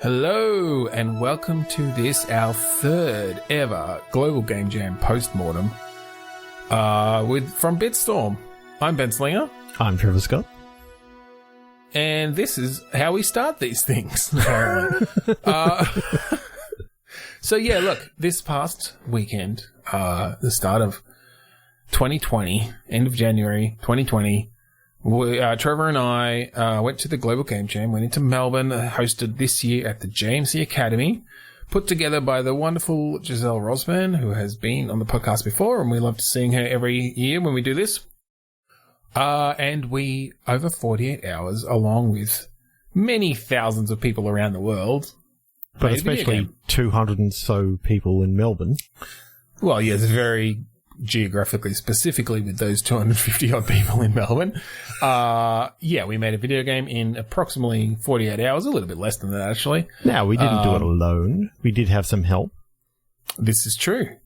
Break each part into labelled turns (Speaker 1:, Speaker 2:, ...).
Speaker 1: Hello and welcome to this, our third ever Global Game Jam post-mortem from Bitstorm. I'm Ben Slinger.
Speaker 2: I'm Trevor Scott.
Speaker 1: And this is how we start these things, apparently. So yeah, look, this past weekend, the start of 2020, end of January 2020, Trevor and I went to the Global Game Jam, went into Melbourne, hosted this year at the JMC Academy, put together by the wonderful Giselle Rosman, who has been on the podcast before, and we love seeing her every year when we do this. And we, over 48 hours, along with many thousands of people around the world,
Speaker 2: but especially 200 and so people in Melbourne. Well,
Speaker 1: yes, very geographically, specifically with those 250 odd people in Melbourne. We made a video game in approximately 48 hours, a little bit less than that, actually.
Speaker 2: Now, we didn't do it alone. We did have some help.
Speaker 1: This is true.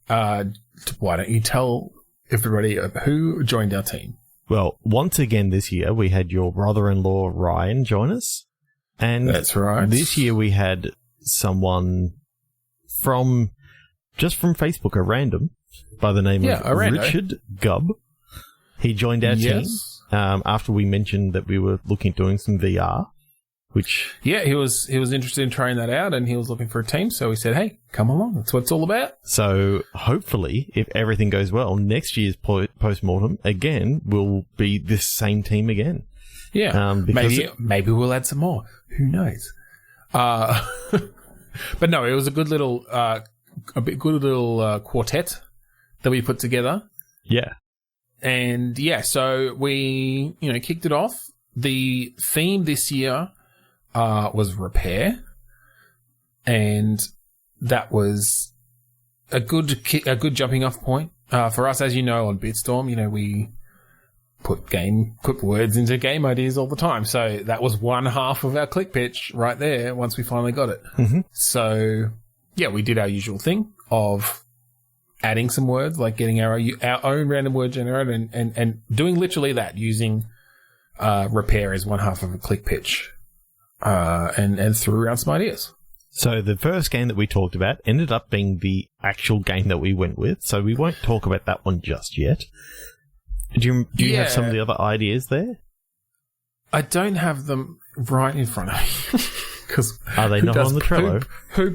Speaker 1: Why don't you tell everybody who joined our team?
Speaker 2: Well, once again this year, we had your brother-in-law, Ryan, join us. And
Speaker 1: that's right.
Speaker 2: This year we had someone from Facebook, a random, by the name of Richard Gubb. He joined our team after we mentioned that we were looking at doing some VR, which...
Speaker 1: Yeah, he was interested in trying that out, and he was looking for a team, so we said, hey, come along, that's what it's all about.
Speaker 2: So, hopefully, if everything goes well, next year's post-mortem, again, will be this same team again.
Speaker 1: Yeah, maybe we'll add some more. Who knows? But no, it was a good little quartet that we put together.
Speaker 2: Yeah.
Speaker 1: And so we, kicked it off. The theme this year was repair. And that was a good jumping off point. For us, as you know, on Bitstorm, we put words into game ideas all the time. So that was one half of our click pitch right there once we finally got it.
Speaker 2: Mm-hmm.
Speaker 1: So, yeah, we did our usual thing of adding some words, like getting our own random word generator and doing literally that, using repair as one half of a click pitch and threw around some ideas.
Speaker 2: So the first game that we talked about ended up being the actual game that we went with, so we won't talk about that one just yet. Do you have some of the other ideas there? I
Speaker 1: don't have them right in front of me.
Speaker 2: Are they not on the Trello?
Speaker 1: Who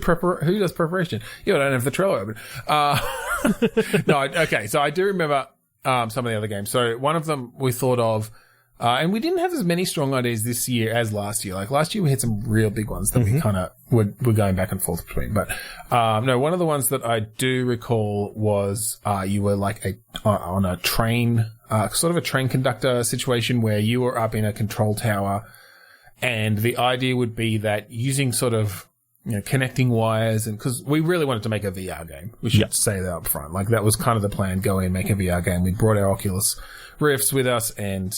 Speaker 1: does preparation? Yeah, I don't have the Trello open. No, okay. So I do remember some of the other games. So one of them we thought of, and we didn't have as many strong ideas this year as last year. Like last year, we had some real big ones that we kind of were going back and forth between. But no, one of the ones that I do recall was you were like on a train, sort of a train conductor situation where you were up in a control tower. And the idea would be that using sort of, connecting wires, and because we really wanted to make a VR game. We should say that up front. Like that was kind of the plan, go in, make a VR game. We brought our Oculus Rifts with us and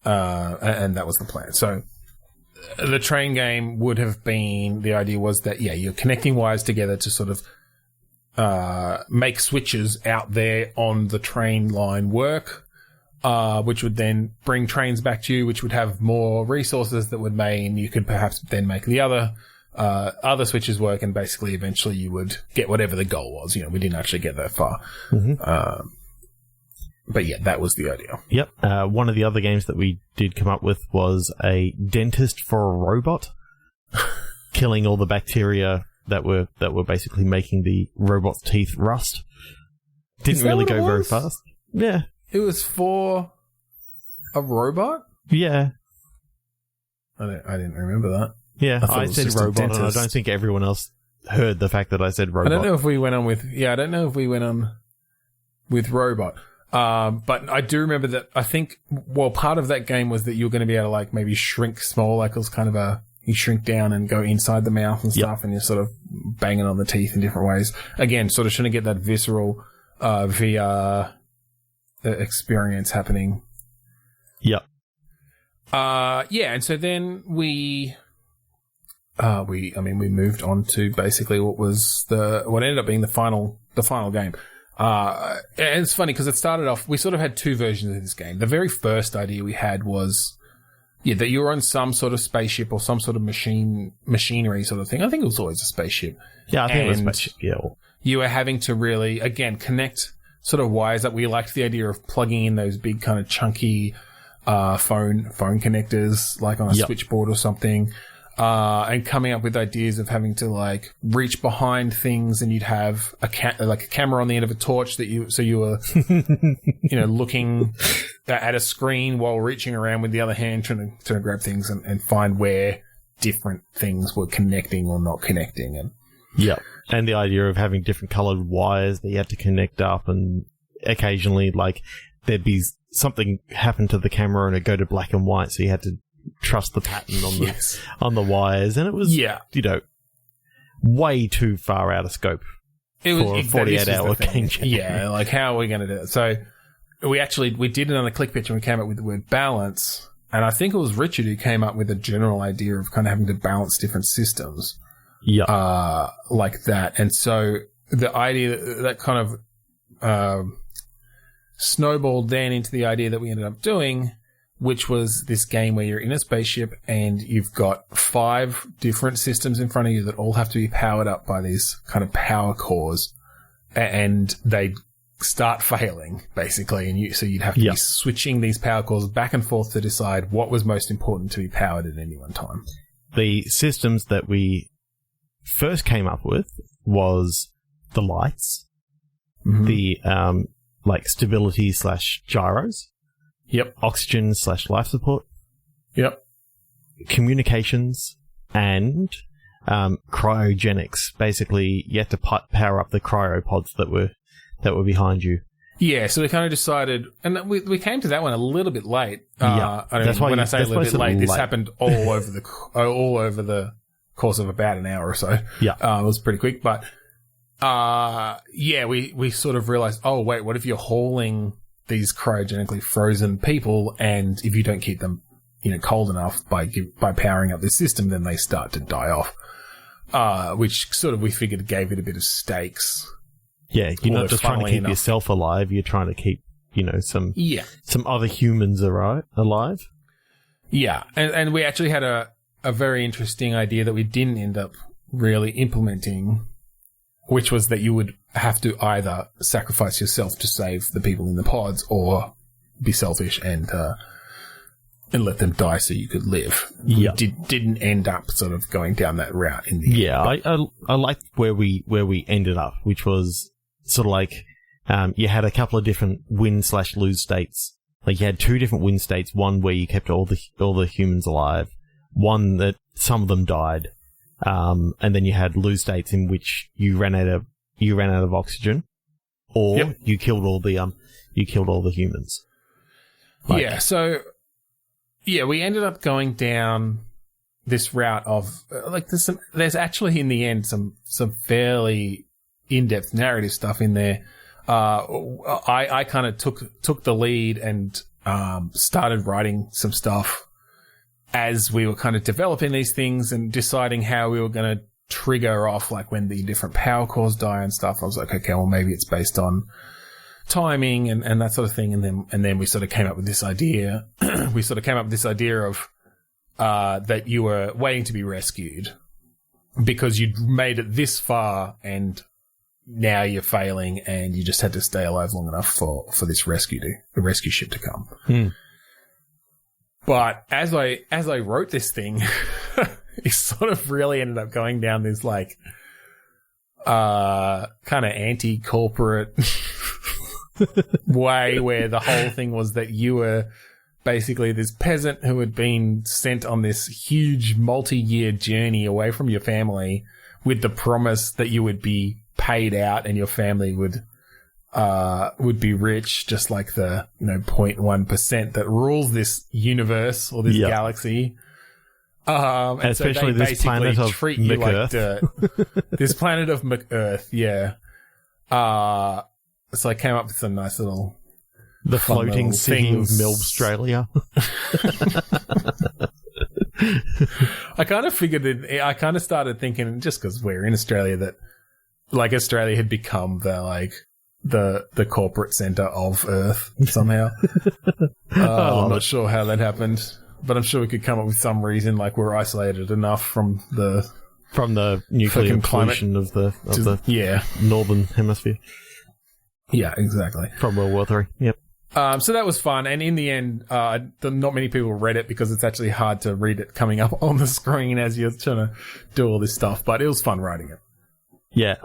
Speaker 1: that was the plan. So the train game would have been, the idea was that, you're connecting wires together to sort of, make switches out there on the train line work. Which would then bring trains back to you, which would have more resources that would mean you could perhaps then make the other switches work, and basically eventually you would get whatever the goal was. We didn't actually get that far.
Speaker 2: Mm-hmm.
Speaker 1: But yeah, that was the idea.
Speaker 2: Yep. One of the other games that we did come up with was a dentist for a robot, killing all the bacteria that were basically making the robot's teeth rust. Didn't really go very fast. Yeah.
Speaker 1: It was for a robot?
Speaker 2: Yeah.
Speaker 1: I didn't remember that.
Speaker 2: Yeah, I said robot, and I don't think everyone else heard the fact that I said robot.
Speaker 1: I don't know if we went on with robot. But I do remember that I think, part of that game was that you were going to be able to like maybe shrink small, like it was kind of you shrink down and go inside the mouth and stuff, and you're sort of banging on the teeth in different ways. Again, sort of trying to get that visceral VR experience happening.
Speaker 2: Yep.
Speaker 1: And so then we moved on to basically what ended up being the final game. And it's funny because it started off, we sort of had two versions of this game. The very first idea we had was Yeah, that you were on some sort of spaceship or some sort of machinery sort of thing. I think it was always a spaceship.
Speaker 2: Yeah, I think it was a spaceship, yeah.
Speaker 1: You were having to really, again, connect sort of wires up. We liked the idea of plugging in those big kind of chunky phone connectors, like on a switchboard or something, and coming up with ideas of having to like reach behind things, and you'd have a camera on the end of a torch that you were looking at a screen while reaching around with the other hand trying to grab things and find where different things were connecting or not connecting.
Speaker 2: And the idea of having different coloured wires that you had to connect up, and occasionally like there'd be something happen to the camera and it'd go to black and white, so you had to trust the pattern on the wires, and it was way too far out of scope for a 48-hour game.
Speaker 1: Yeah, like how are we going to do it? So we did it on a click pitch, and we came up with the word balance, and I think it was Richard who came up with a general idea of kind of having to balance different systems like that. And so the idea that kind of snowballed then into the idea that we ended up doing, which was this game where you're in a spaceship and you've got 5 different systems in front of you that all have to be powered up by these kind of power cores, and they start failing basically, and so you'd have to be switching these power cores back and forth to decide what was most important to be powered at any one time.
Speaker 2: The systems that we first came up with was the lights, the like stability / gyros, oxygen / life support, communications, and cryogenics. Basically, you had to power up the cryopods that were behind you. Yeah,
Speaker 1: so we kind of decided, and we came to that one a little bit late. When I say a little bit late, this happened all over the course of about an hour or so.
Speaker 2: Yeah,
Speaker 1: it was pretty quick, but we sort of realized, oh wait, what if you're hauling these cryogenically frozen people, and if you don't keep them, cold enough by powering up the system, then they start to die off. Which sort of we figured gave it a bit of stakes.
Speaker 2: Yeah, you're not just trying to keep yourself alive, you're trying to keep, some other humans alive.
Speaker 1: Yeah, and we actually had a very interesting idea that we didn't end up really implementing, which was that you would have to either sacrifice yourself to save the people in the pods, or be selfish and let them die so you could live.
Speaker 2: Yeah,
Speaker 1: didn't end up sort of going down that route in the
Speaker 2: end. I liked where we ended up, which was sort of like you had a couple of different win / lose states. Like you had 2 different win states, one where you kept all the humans alive, one that some of them died, and then you had lose states in which you ran out of oxygen, or you killed all the humans.
Speaker 1: We ended up going down this route of there's actually in the end some fairly in-depth narrative stuff in there. I kind of took the lead and started writing some stuff as we were kind of developing these things and deciding how we were going to trigger off, like when the different power cores die and stuff. I was like, okay, well maybe it's based on timing and that sort of thing. And then we sort of came up with this idea. We sort of came up with this idea of that you were waiting to be rescued because you'd made it this far and now you're failing and you just had to stay alive long enough for this rescue ship to come. But as I wrote this thing, it sort of really ended up going down this like kind of anti-corporate way where the whole thing was that you were basically this peasant who had been sent on this huge multi-year journey away from your family with the promise that you would be paid out and your family would be rich, just like the 0.1% that rules this universe or this galaxy. And
Speaker 2: especially
Speaker 1: so
Speaker 2: this planet of
Speaker 1: treat you like dirt. This planet of McEarth, yeah. So I came up with some nice little
Speaker 2: the floating city of Melbourne.
Speaker 1: I kind of figured it. I kind of started thinking, just because we're in Australia, that like Australia had become the corporate center of Earth somehow. I'm not sure how that happened. but I'm sure we could come up with some reason, like we're isolated enough from the
Speaker 2: nuclear pollution of the northern hemisphere.
Speaker 1: Yeah, exactly.
Speaker 2: From World War III. Yep.
Speaker 1: So that was fun, and in the end, not many people read it because it's actually hard to read it coming up on the screen as you're trying to do all this stuff. But it was fun writing it.
Speaker 2: Yeah,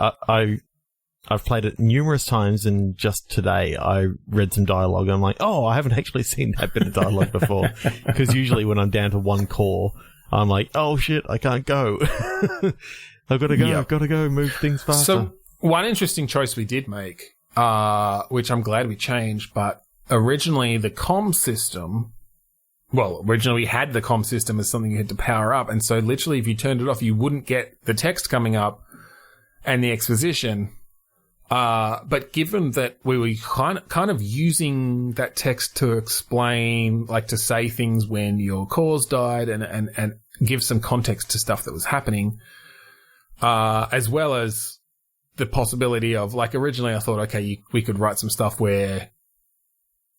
Speaker 2: I've played it numerous times, and just today I read some dialogue, and I'm like, oh, I haven't actually seen that bit of dialogue before. Because usually when I'm down to one core, I'm like, oh shit, I can't go. I've got to go. I've got to go. Move things faster.
Speaker 1: So one interesting choice we did make, which I'm glad we changed, but originally the comm system, originally we had the comm system as something you had to power up. And so literally if you turned it off, you wouldn't get the text coming up and the exposition. But given that we were kind of using that text to explain, like to say things when your cores died and give some context to stuff that was happening, as well as the possibility of, like, originally I thought, okay, we could write some stuff where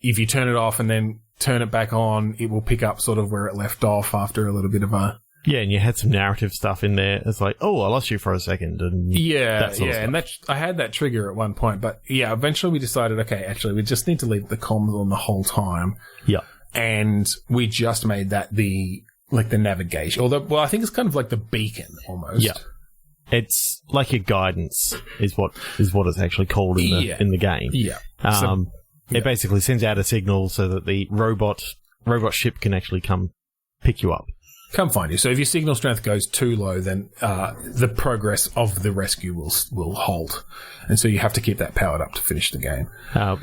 Speaker 1: if you turn it off and then turn it back on, it will pick up sort of where it left off after a little bit of a...
Speaker 2: Yeah, and you had some narrative stuff in there. It's like, oh, I lost you for a second. And and I had that trigger at one point. But yeah, eventually we decided, okay, actually, we just need to leave the comms on the whole time. Yeah.
Speaker 1: And we just made that the navigation. Although, I think it's kind of like the beacon almost.
Speaker 2: Yeah. It's like your guidance is what it's actually called in the game.
Speaker 1: Yeah.
Speaker 2: It basically sends out a signal so that the robot ship can actually come pick you up.
Speaker 1: Come find you. So if your signal strength goes too low, then the progress of the rescue will halt, and so you have to keep that powered up to finish the game.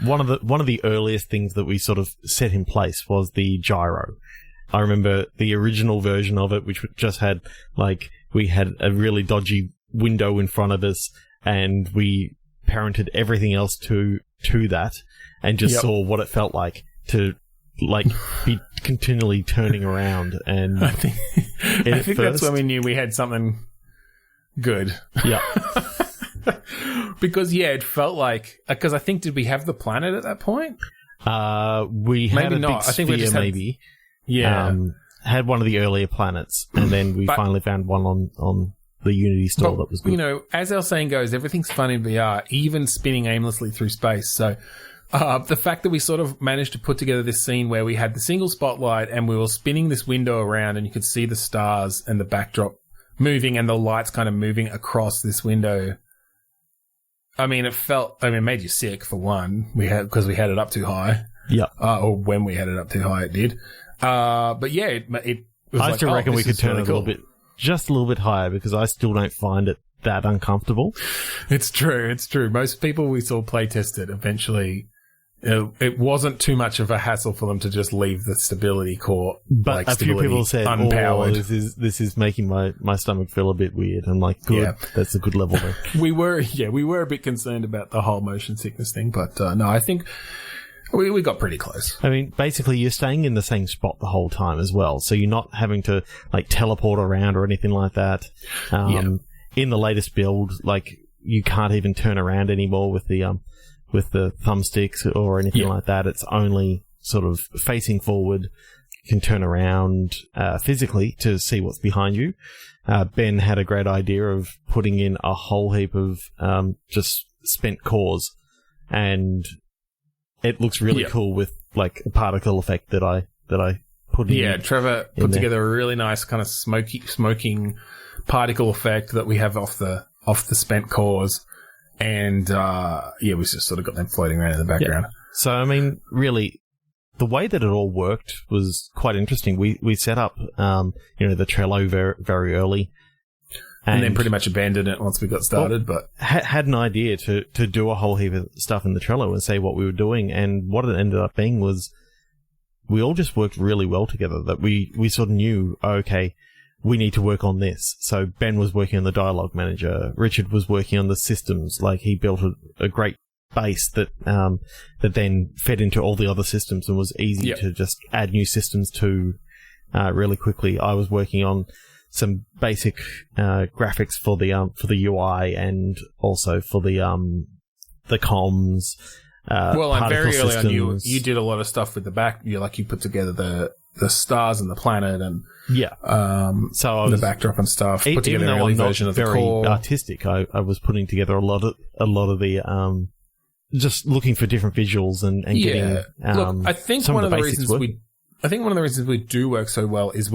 Speaker 2: One of the earliest things that we sort of set in place was the gyro. I remember the original version of it, which just had we had a really dodgy window in front of us, and we parented everything else to that, and just saw what it felt like to be continually turning around. And
Speaker 1: I think that's when we knew we had something good.
Speaker 2: Yeah.
Speaker 1: Because it felt like, because I think, did we have the planet at that point?
Speaker 2: We had maybe a big sphere, we just maybe. Had one of the earlier planets, and then we finally found one on the Unity store that was good.
Speaker 1: You know, as our saying goes, everything's fun in VR, even spinning aimlessly through space. So the fact that we sort of managed to put together this scene where we had the single spotlight and we were spinning this window around and you could see the stars and the backdrop moving and the lights kind of moving across this window. I mean, it made you sick for one. Because we had it up too high.
Speaker 2: Yeah.
Speaker 1: Or when we had it up too high, it did. But yeah, it was
Speaker 2: I still reckon we could turn it just a little bit higher, because I still don't find it that uncomfortable.
Speaker 1: It's true. Most people we saw playtest it eventually. It wasn't too much of a hassle for them to just leave the stability core.
Speaker 2: But a few people said,
Speaker 1: unpowered.
Speaker 2: This is making my stomach feel a bit weird. I'm like, good, that's a good level there.
Speaker 1: We were a bit concerned about the whole motion sickness thing, but no, I think we got pretty close.
Speaker 2: I mean, basically you're staying in the same spot the whole time as well, so you're not having to teleport around or anything like that. In the latest build, you can't even turn around anymore with the thumbsticks or anything like that. It's only sort of facing forward. You can turn around physically to see what's behind you. Ben had a great idea of putting in a whole heap of just spent cores, and it looks really cool with a particle effect that I put in.
Speaker 1: Yeah, Trevor put together a really nice kind of smoking particle effect that we have off the spent cores. And, we just sort of got them floating around in the background.
Speaker 2: Yeah. So, I mean, really, the way that it all worked was quite interesting. We set up, the Trello very, very early.
Speaker 1: And then pretty much abandoned it once we got started, but...
Speaker 2: Had an idea to do a whole heap of stuff in the Trello and say what we were doing. And what it ended up being was we all just worked really well together. That we sort of knew, okay, we need to work on this. So Ben was working on the dialogue manager. Richard was working on the systems. He built a great base that then fed into all the other systems and was easy to just add new systems to really quickly. I was working on some basic graphics for the UI and also for the comms.
Speaker 1: And very early on, you did a lot of stuff with the back. You put together stars and the planet and
Speaker 2: so
Speaker 1: the backdrop and stuff. Put together an early version of the core.
Speaker 2: Very artistic. I was putting together a lot of the just looking for different visuals and getting
Speaker 1: Look, I think
Speaker 2: some
Speaker 1: one
Speaker 2: of
Speaker 1: of
Speaker 2: the
Speaker 1: the
Speaker 2: basics
Speaker 1: reasons we do work so well is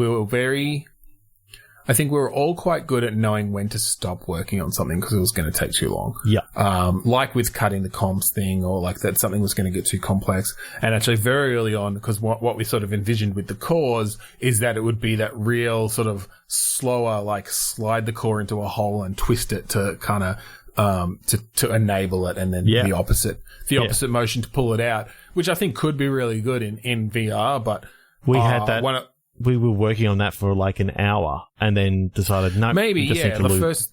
Speaker 1: I think we were all quite good at knowing when to stop working on something because it was going to take too long.
Speaker 2: Yeah.
Speaker 1: Like with cutting the comps thing, or like that something was going to get too complex. And actually very early on, because what we sort of envisioned with the cores is that it would be that real sort of slower, like slide the core into a hole and twist it to kind of, to enable it, and then the opposite motion to pull it out, which I think could be really good in VR, but
Speaker 2: we had that. We were working on that for like an hour and then decided, no,
Speaker 1: maybe, the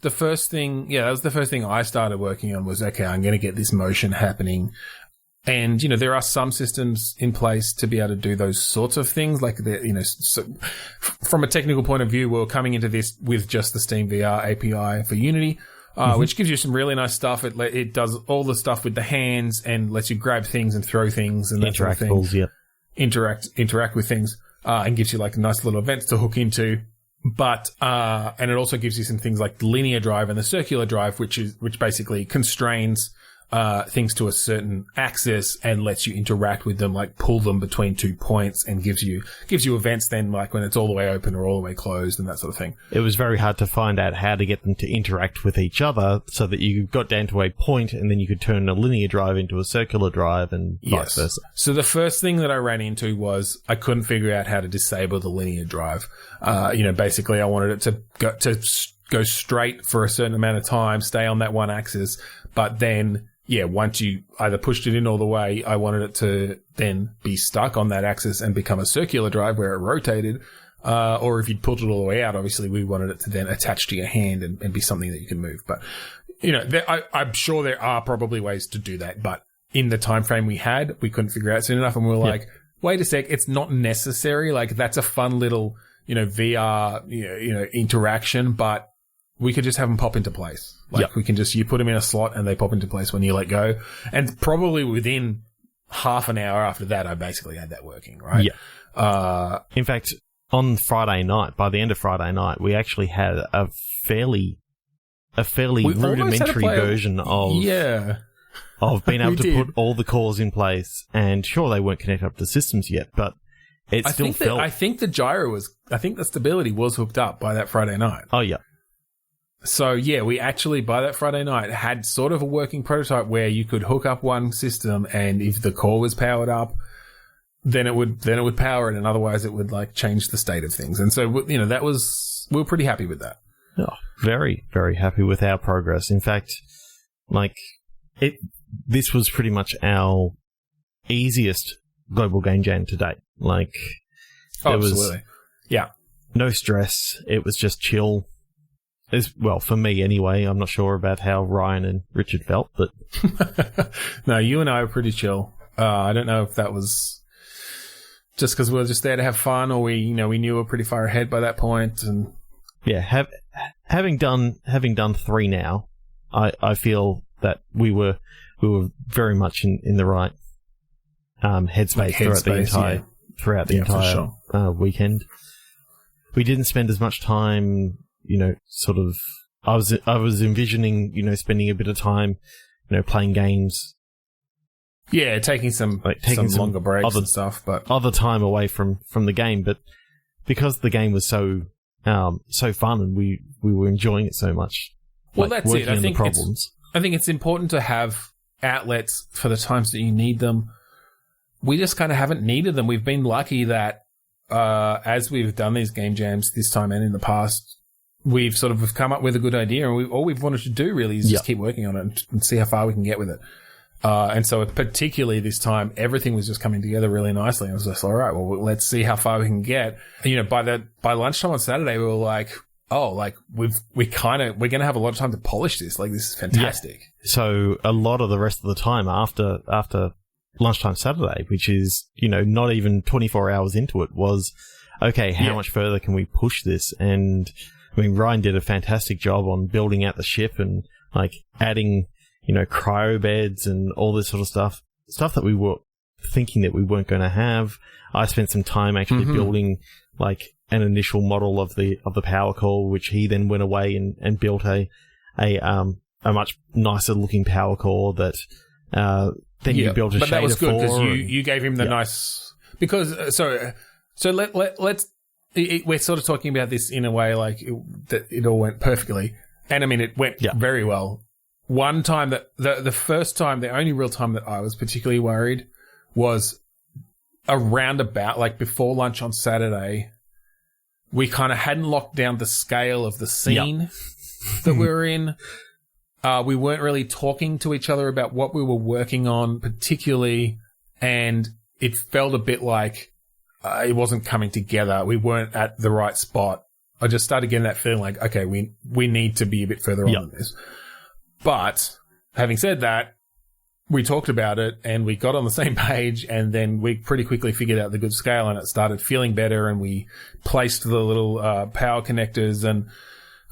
Speaker 1: first thing, that was the first thing I started working on was, okay, I'm going to get this motion happening. And, there are some systems in place to be able to do those sorts of things. Like, so from a technical point of view, we're coming into this with just the Steam VR API for Unity, which gives you some really nice stuff. It does all the stuff with the hands and lets you grab things and throw things and that sort of thing. Interact with things. And gives you like nice little events to hook into, but and it also gives you some things like the linear drive and the circular drive, which basically constrains things to a certain axis and lets you interact with them, like pull them between 2 points, and gives you events then, like when it's all the way open or all the way closed and that sort of thing.
Speaker 2: It was very hard to find out how to get them to interact with each other so that you got down to a point and then you could turn a linear drive into a circular drive and vice versa. So
Speaker 1: the first thing that I ran into was I couldn't figure out how to disable the linear drive. Basically I wanted it to go straight for a certain amount of time, stay on that one axis, but then once you either pushed it in all the way, I wanted it to then be stuck on that axis and become a circular drive where it rotated. Or if you'd pulled it all the way out, obviously we wanted it to then attach to your hand and be something that you can move. But, I'm sure there are probably ways to do that. But in the time frame we had, we couldn't figure out soon enough. And we were like, wait a sec, it's not necessary. Like, that's a fun little, VR, interaction, but we could just have them pop into place. Like, we can you put them in a slot and they pop into place when you let go. And probably within half an hour after that, I basically had that working, right?
Speaker 2: Yeah. In fact, on Friday night, by the end of Friday night, we actually had a fairly rudimentary version of being able to put all the cores in place. And sure, they weren't connected up to systems yet, but I think
Speaker 1: the stability was hooked up by that Friday night.
Speaker 2: Oh, yeah.
Speaker 1: So, we actually, by that Friday night, had sort of a working prototype where you could hook up one system, and if the core was powered up, then it would power it, and otherwise it would, like, change the state of things. And so, we were pretty happy with that.
Speaker 2: Oh, very, very happy with our progress. In fact, this was pretty much our easiest global game jam to date. Like, there was no stress. It was just chill. Well, for me anyway. I'm not sure about how Ryan and Richard felt, but
Speaker 1: no, you and I were pretty chill. I don't know if that was just because we were just there to have fun, or we knew we were pretty far ahead by that point. And having done 3 now, I feel that we were very much in the right headspace throughout the entire weekend. We didn't spend as much time. Sort of, I was envisioning, spending a bit of time, playing games. Yeah, taking some longer breaks and stuff, but
Speaker 2: other time away from the game. But because the game was so fun and we were enjoying it so much.
Speaker 1: Well, that's it. I think it's important to have outlets for the times that you need them. We just kind of haven't needed them. We've been lucky that as we've done these game jams this time and in the past, we've sort of come up with a good idea, and all we've wanted to do really is just keep working on it and see how far we can get with it. And so particularly this time, everything was just coming together really nicely. I was just, all right, well, let's see how far we can get. And, by lunchtime on Saturday, we were like, we're going to have a lot of time to polish this. Like, this is fantastic.
Speaker 2: Yeah. So a lot of the rest of the time after lunchtime Saturday, which is, not even 24 hours into it, was, okay, how much further can we push this? And I mean, Ryan did a fantastic job on building out the ship and, like, adding, cryo beds and all this sort of stuff that we were thinking that we weren't going to have. I spent some time actually building like an initial model of the power core, which he then went away and built a much nicer looking power core that then you built a shader for. But that was good because
Speaker 1: you gave him the nice, because so let's we're sort of talking about this in a way like that it all went perfectly, and I mean it went very well. One time that the first time, the only real time that I was particularly worried was around about like before lunch on Saturday. We kind of hadn't locked down the scale of the scene that we were in. We weren't really talking to each other about what we were working on particularly, and it felt a bit like it wasn't coming together. We weren't at the right spot. I just started getting that feeling like, okay, we need to be a bit further on than this. But having said that, we talked about it and we got on the same page, and then we pretty quickly figured out the good scale, and it started feeling better, and we placed the little power connectors and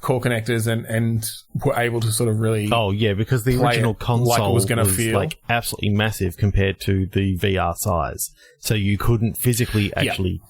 Speaker 1: core connectors and were able to sort of really
Speaker 2: because the original console
Speaker 1: was feel
Speaker 2: like absolutely massive compared to the VR size, so you couldn't physically actually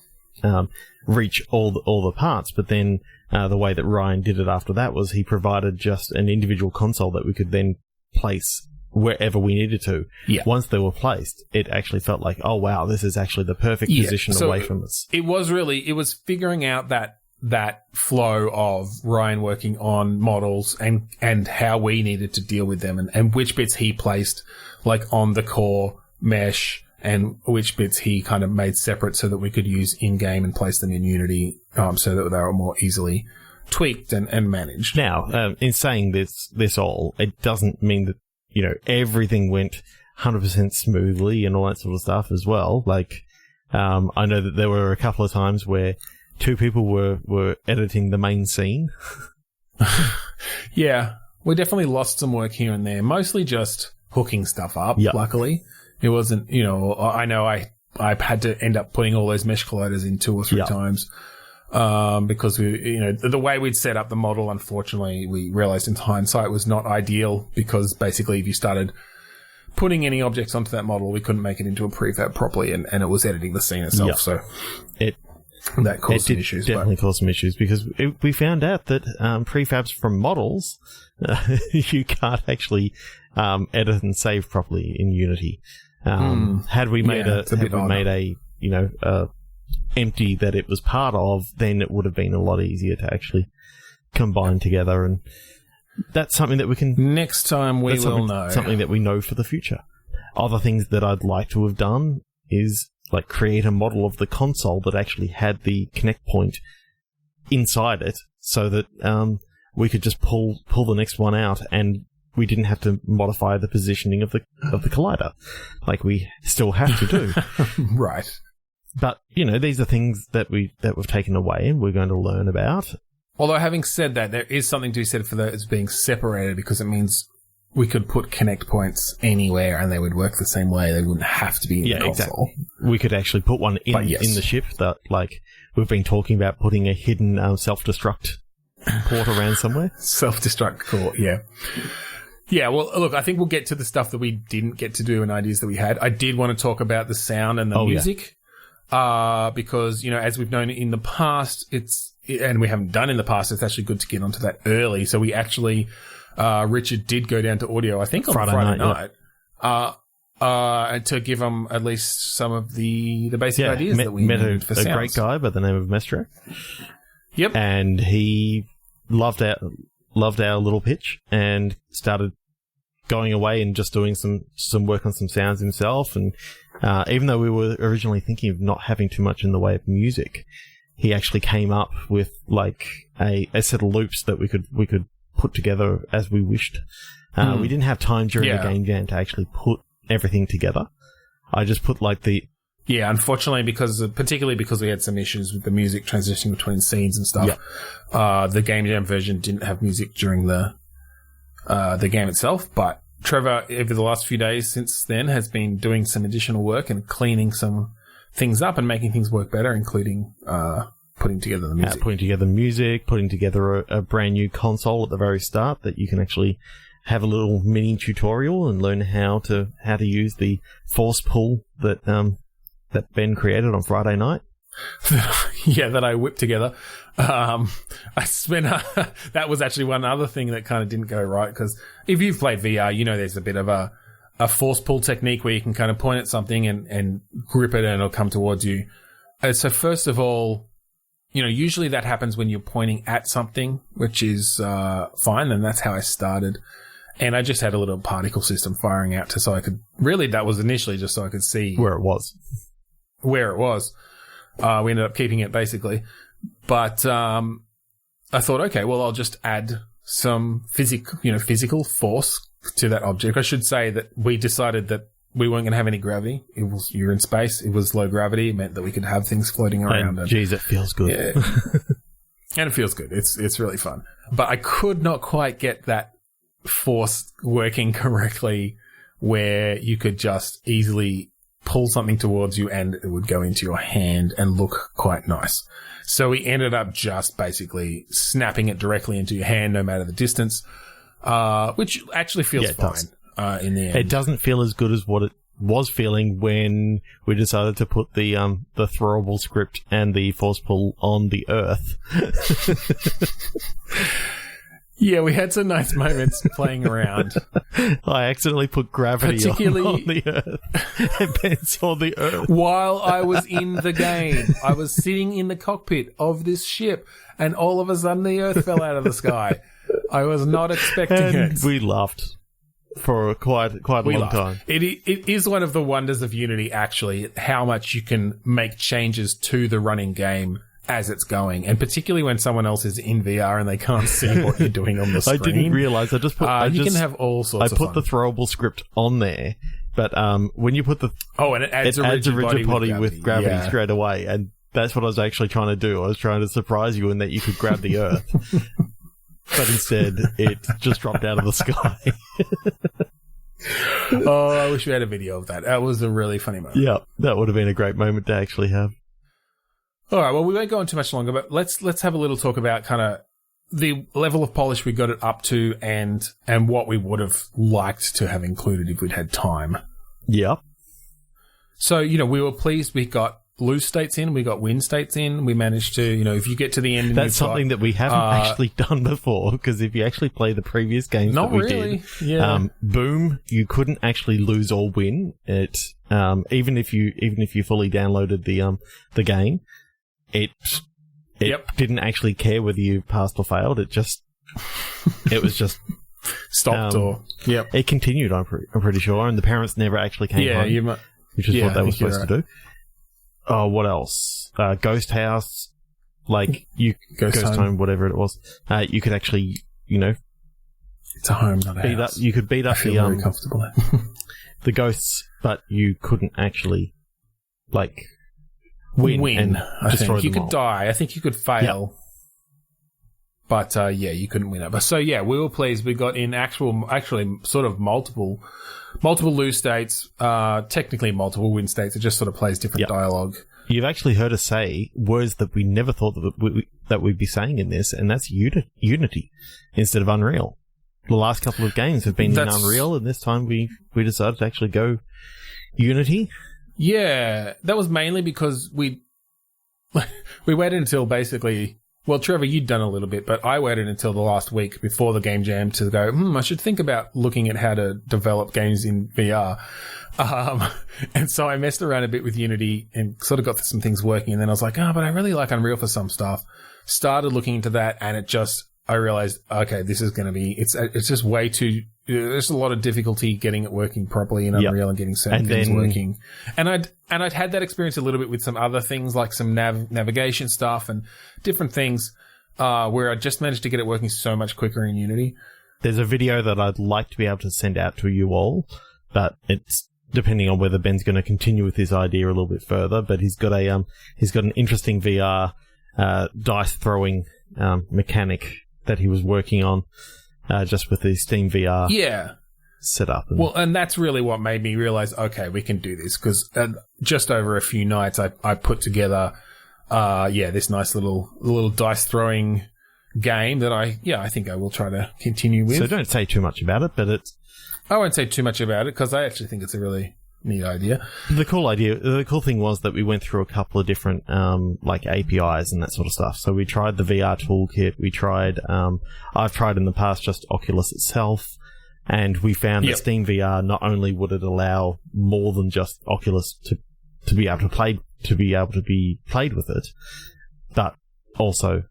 Speaker 2: reach all the parts. But then the way that Ryan did it after that was he provided just an individual console that we could then place wherever we needed to. Once they were placed, it actually felt like, oh wow, this is actually the perfect position away from us.
Speaker 1: It was figuring out that flow of Ryan working on models and how we needed to deal with them, and which bits he placed like on the core mesh and which bits he kind of made separate so that we could use in-game and place them in Unity so that they were more easily tweaked and managed.
Speaker 2: Now, in saying this all, it doesn't mean that, you know, everything went 100% smoothly and all that sort of stuff as well. Like, I know that there were a couple of times where two people were editing the main scene.
Speaker 1: Yeah, we definitely lost some work here and there, mostly just hooking stuff up, luckily. It wasn't, you know, I know I had to end up putting all those mesh colliders in 2 or 3 times. Because we, you know, the way we'd set up the model, unfortunately, we realized in hindsight was not ideal, because basically if you started putting any objects onto that model, we couldn't make it into a prefab properly, and it was editing the scene itself. So that caused some issues.
Speaker 2: Definitely caused some issues, because we found out that prefabs from models, you can't actually edit and save properly in Unity. Had we made a you know, empty that it was part of, then it would have been a lot easier to actually combine together, and that's something that we can
Speaker 1: next time we will know.
Speaker 2: Something that we know for the future. Other things that I'd like to have done is like create a model of the console that actually had the connect point inside it, so that we could just pull the next one out, and we didn't have to modify the positioning of the collider like we still have to do.
Speaker 1: Right.
Speaker 2: But, you know, these are things that we've taken away and we're going to learn about.
Speaker 1: Although, having said that, there is something to be said for those being separated, because it means we could put connect points anywhere and they would work the same way. They wouldn't have to be in the console. Exactly.
Speaker 2: We could actually put one in the ship that, like, we've been talking about putting a hidden self-destruct port around somewhere.
Speaker 1: Self-destruct port, yeah. Yeah, well, look, I think we'll get to the stuff that we didn't get to do and ideas that we had. I did want to talk about the sound and the music. Because, you know, as we've known in the past, and we haven't done in the past, it's actually good to get onto that early. So we actually, Richard did go down to audio, I think on Friday night, to give them at least some of the basic ideas that we needed for sounds.
Speaker 2: A great guy by the name of Mestro.
Speaker 1: Yep.
Speaker 2: And he loved our little pitch and started going away and just doing some work on some sounds himself. And even though we were originally thinking of not having too much in the way of music, he actually came up with like a set of loops that we could put together as we wished. We didn't have time during the game jam to actually put everything together. I just put like the...
Speaker 1: Yeah, unfortunately, particularly because we had some issues with the music transitioning between scenes and stuff, the game jam version didn't have music during the game itself. But Trevor, over the last few days since then, has been doing some additional work and cleaning some things up and making things work better, including putting together the music.
Speaker 2: Putting together a brand new console at the very start that you can actually have a little mini tutorial and learn how to use the force pull that Ben created on Friday night.
Speaker 1: Yeah, that I whipped together. I spent that was actually one other thing that kind of didn't go right, because if you've played VR, you know there's a bit of a force pull technique where you can kind of point at something and grip it and it'll come towards you. So first of all, you know, usually that happens when you're pointing at something, which is fine, and that's how I started. And I just had a little particle system firing out so I could, really that was initially just so I could see
Speaker 2: where it was.
Speaker 1: We ended up keeping it basically. But I thought, okay, well, I'll just add some physical force to that object. I should say that we decided that we weren't going to have any gravity. You're in space. It was low gravity. It meant that we could have things floating around.
Speaker 2: And geez, it feels good.
Speaker 1: Yeah. And it feels good. It's really fun. But I could not quite get that force working correctly where you could just easily pull something towards you and it would go into your hand and look quite nice. So we ended up just basically snapping it directly into your hand no matter the distance, which actually feels fine in the end.
Speaker 2: It doesn't feel as good as what it was feeling when we decided to put the throwable script and the force pull on the Earth.
Speaker 1: Yeah, we had some nice moments playing around.
Speaker 2: I accidentally put gravity on the Earth and Ben saw the Earth.
Speaker 1: While I was in the game, I was sitting in the cockpit of this ship and all of a sudden the Earth fell out of the sky. I was not expecting it.
Speaker 2: We laughed for quite a long time.
Speaker 1: It is one of the wonders of Unity, actually, how much you can make changes to the running game as it's going, and particularly when someone else is in VR and they can't see what you're doing on the screen.
Speaker 2: I didn't realize. You
Speaker 1: can have all sorts of fun.
Speaker 2: I put the throwable script on there, but when you put
Speaker 1: and it adds a rigid body
Speaker 2: with gravity straight away, and that's what I was actually trying to do. I was trying to surprise you in that you could grab the Earth, but instead it just dropped out of the sky.
Speaker 1: Oh, I wish we had a video of that. That was a really funny moment.
Speaker 2: Yeah, that would have been a great moment to actually have.
Speaker 1: All right, well, we won't go on too much longer, but let's have a little talk about kind of the level of polish we got it up to and what we would have liked to have included if we'd had time.
Speaker 2: Yeah.
Speaker 1: So, we were pleased we got lose states in, we got win states in, we managed to, if you get to the end and
Speaker 2: that's something that we haven't actually done before, because if you actually play the previous games that we did, Boom, you couldn't actually lose or win it, even if you fully downloaded the game. It didn't actually care whether you passed or failed. It was just
Speaker 1: stopped
Speaker 2: it continued. I'm pretty sure, and the parents never actually came home, which is what they were supposed to do. Oh, what else? Ghost House, Ghost Home, whatever it was. You could actually,
Speaker 1: it's a home, not a house.
Speaker 2: You could beat up
Speaker 1: very comfortable.
Speaker 2: the ghosts, but you couldn't actually win.
Speaker 1: I think you could die. I think you could fail. Yep. But you couldn't win it. But so we were pleased. We got in actually sort of multiple lose states, technically multiple win states. It just sort of plays different dialogue.
Speaker 2: You've actually heard us say words that we never thought that we'd be saying in this, and that's Unity instead of Unreal. The last couple of games have been in Unreal, and this time we decided to actually go Unity.
Speaker 1: Yeah, that was mainly because we waited until basically... Well, Trevor, you'd done a little bit, but I waited until the last week before the game jam to go, I should think about looking at how to develop games in VR. And so I messed around a bit with Unity and sort of got some things working, and then I was like, but I really like Unreal for some stuff. Started looking into that, and I realized, okay, this is going to be... It's just way too... There's a lot of difficulty getting it working properly in Unreal and getting certain things working. And I'd had that experience a little bit with some other things, like some navigation stuff and different things, where I just managed to get it working so much quicker in Unity.
Speaker 2: There's a video that I'd like to be able to send out to you all, but it's depending on whether Ben's going to continue with his idea a little bit further. But he's got an interesting VR dice throwing mechanic that he was working on. Just with the Steam VR set up.
Speaker 1: And that's really what made me realize, okay, we can do this. Because just over a few nights, I put together, this nice little dice throwing game that I think I will try to continue with.
Speaker 2: So don't say too much about it, but
Speaker 1: I won't say too much about it because I actually think it's a really neat idea.
Speaker 2: The cool thing was that we went through a couple of different like APIs and that sort of stuff. So we tried the VR toolkit. We tried I've tried in the past just Oculus itself, and we found that Steam VR, not only would it allow more than just Oculus to be able to be played with it, but also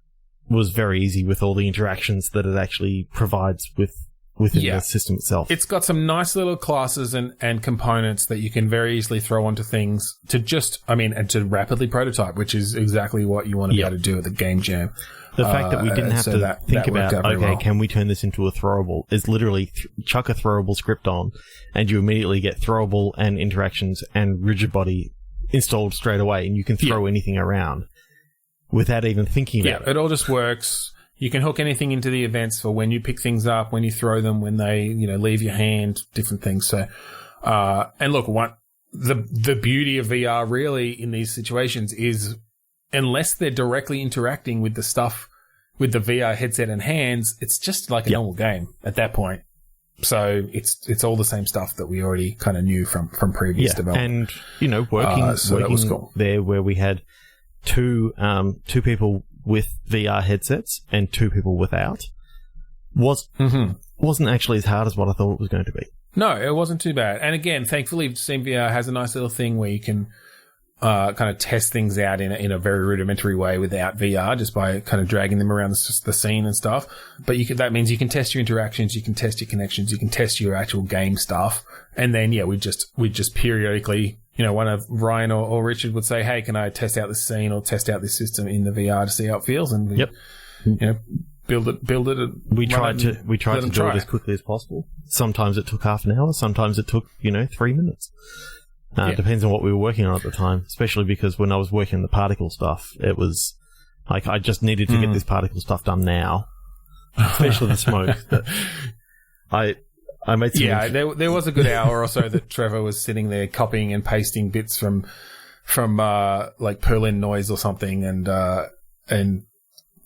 Speaker 2: was very easy with all the interactions that it actually provides within the system itself. It's
Speaker 1: got some nice little classes and components that you can very easily throw onto things and to rapidly prototype, which is exactly what you want to be able to do at the Game Jam.
Speaker 2: The fact that we didn't have to think about, can we turn this into a throwable, is literally chuck a throwable script on, and you immediately get throwable and interactions and rigid body installed straight away, and you can throw anything around without even thinking about it.
Speaker 1: Yeah, it all just works. You can hook anything into the events for when you pick things up, when you throw them, when they, leave your hand, different things. So, and look, the beauty of VR really in these situations is, unless they're directly interacting with the stuff with the VR headset and hands, it's just like a normal game at that point. So it's all the same stuff that we already kind of knew from previous development.
Speaker 2: And, working
Speaker 1: that was cool.
Speaker 2: There where we had two people with VR headsets and two people without wasn't actually as hard as what I thought it was going to be.
Speaker 1: No, it wasn't too bad. And again, thankfully, Steam VR has a nice little thing where you can kind of test things out in a very rudimentary way without VR, just by kind of dragging them around the scene and stuff. But that means you can test your interactions, you can test your connections, you can test your actual game stuff. And then, we just periodically, one of Ryan or Richard would say, hey, can I test out this scene or test out this system in the VR to see how it feels? And build it.
Speaker 2: We tried to do it as quickly as possible. Sometimes it took half an hour. Sometimes it took 3 minutes. Depends on what we were working on at the time. Especially because when I was working on the particle stuff, it was like I just needed to get this particle stuff done now. Especially the smoke. I made some.
Speaker 1: There was a good hour or so that Trevor was sitting there copying and pasting bits from like Perlin noise or something, and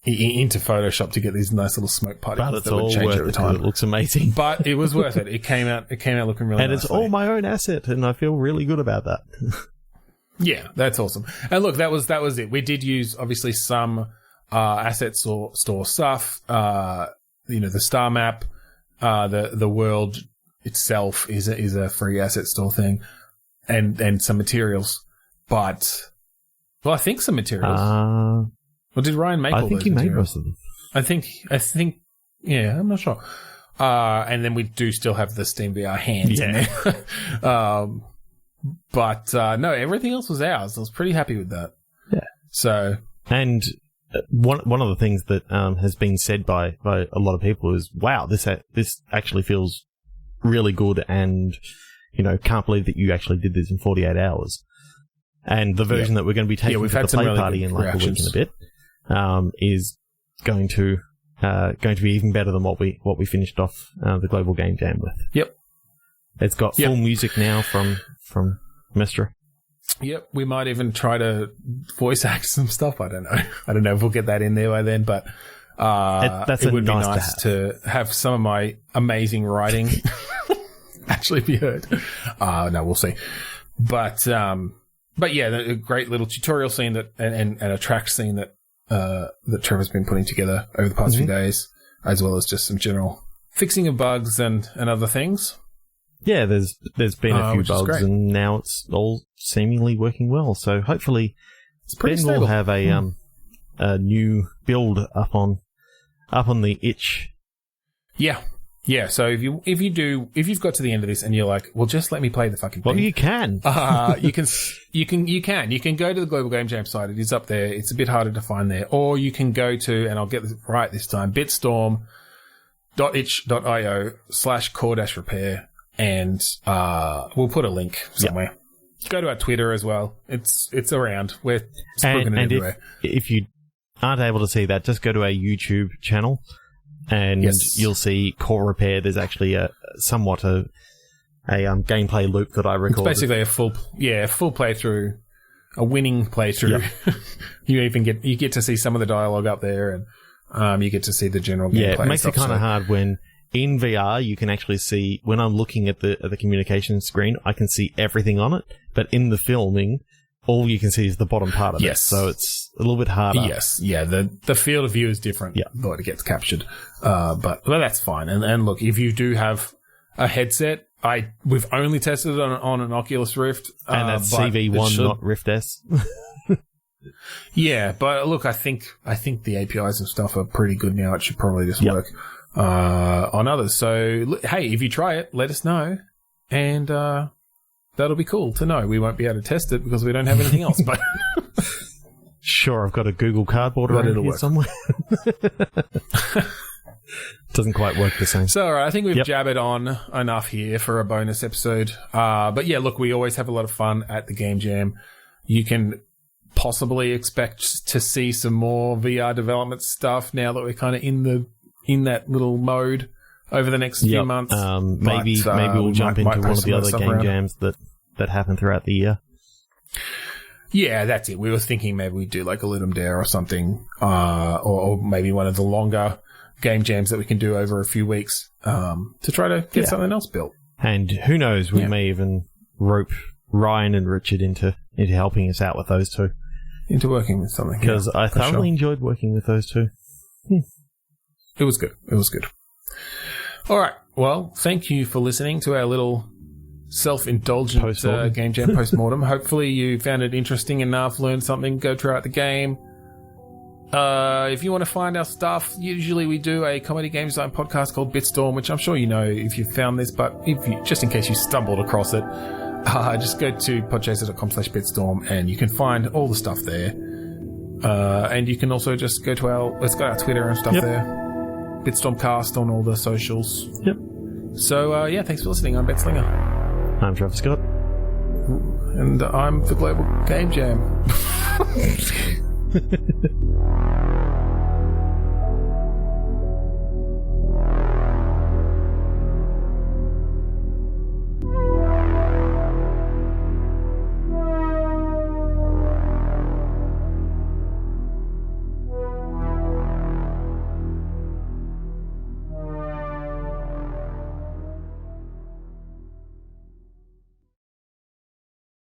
Speaker 1: into Photoshop to get these nice little smoke particles that would change every time.
Speaker 2: It looks amazing,
Speaker 1: but it was worth it. It came out looking really nice.
Speaker 2: And it's all my own asset, and I feel really good about that.
Speaker 1: Yeah, that's awesome. And look, that was it. We did use obviously some asset store stuff. The star map. The world itself is a free asset store thing, and some materials, but I think some materials. Well, did Ryan make all those materials? I think he made most of them. I think, I'm not sure. And then we do still have the Steam VR hands in there. But no, everything else was ours. I was pretty happy with that.
Speaker 2: Yeah.
Speaker 1: So,
Speaker 2: and one of the things that has been said by a lot of people is, wow, this actually feels really good, and can't believe that you actually did this in 48 hours. And the version that we're going to be taking to the play party in like a week and a bit is going to be even better than what we finished off the Global Game Jam with.
Speaker 1: Yep.
Speaker 2: It's got full music now from Mestra.
Speaker 1: Yep, we might even try to voice act some stuff. I don't know if we'll get that in there by then, but it would be nice to have some of my amazing writing actually be heard. No, we'll see. But yeah, a great little tutorial scene and a track scene that Trevor's been putting together over the past few days, as well as just some general fixing of bugs and other things.
Speaker 2: Yeah, there's been a few bugs, and now it's all seemingly working well. So hopefully, Ben will have a new build up on the itch.
Speaker 1: Yeah. So if you've got to the end of this and you're like, well, just let me play the fucking thing.
Speaker 2: Well, you can.
Speaker 1: You can go to the Global Game Jam site. It is up there. It's a bit harder to find there, or you can go to, and I'll get this right this time, bitstorm.itch.io/core-repair. And we'll put a link somewhere. Yep. Go to our Twitter as well. It's around. We're spoken everywhere.
Speaker 2: If you aren't able to see that, just go to our YouTube channel, and you'll see Core Repair. There's actually somewhat a gameplay loop that I recorded.
Speaker 1: It's basically a full playthrough, a winning playthrough. Yep. You get to see some of the dialogue up there, and you get to see the general gameplay.
Speaker 2: Yeah, it makes it kind of hard when in VR you can actually see, when I'm looking at the communication screen, I can see everything on it, but in the filming, all you can see is the bottom part of it. So it's a little bit harder.
Speaker 1: Yes, yeah, the field of view is different. Yeah, but it gets captured. But that's fine. And look, if you do have a headset, we've only tested it on an Oculus Rift,
Speaker 2: and that's CV1, not Rift S.
Speaker 1: Yeah, but look, I think the APIs and stuff are pretty good now. It should probably just work on others. So hey, if you try it, let us know, and that'll be cool to know. We won't be able to test it because we don't have anything else, but
Speaker 2: sure, I've got a Google Cardboard around here somewhere. Doesn't quite work the same.
Speaker 1: So, all right, I think we've jabbered on enough here for a bonus episode. But yeah, look, we always have a lot of fun at the Game Jam. You can possibly expect to see some more VR development stuff now that we're kind of in that little mode over the next few months.
Speaker 2: Maybe we'll jump into one of the other game jams that happen throughout the year.
Speaker 1: Yeah, that's it. We were thinking maybe we'd do like a Ludum Dare or something, or maybe one of the longer game jams that we can do over a few weeks to try to get something else built.
Speaker 2: And who knows, we may even rope Ryan and Richard into helping us out with those two.
Speaker 1: Into working with something.
Speaker 2: Because I thoroughly enjoyed working with those two.
Speaker 1: It was good. It was good. All right. Well, thank you for listening to our little self-indulgent game jam post-mortem. Hopefully you found it interesting enough, learned something, go try out the game. If you want to find our stuff, usually we do a comedy game design podcast called Bitstorm, which I'm sure you know if you've found this, but just in case you stumbled across it, just go to podchaser.com/bitstorm and you can find all the stuff there. And you can also just go to our Twitter and stuff there. Bitstormcast on all the socials.
Speaker 2: Yep.
Speaker 1: So, thanks for listening. I'm Ben Slinger.
Speaker 2: I'm Trevor Scott.
Speaker 1: And I'm the Global Game Jam.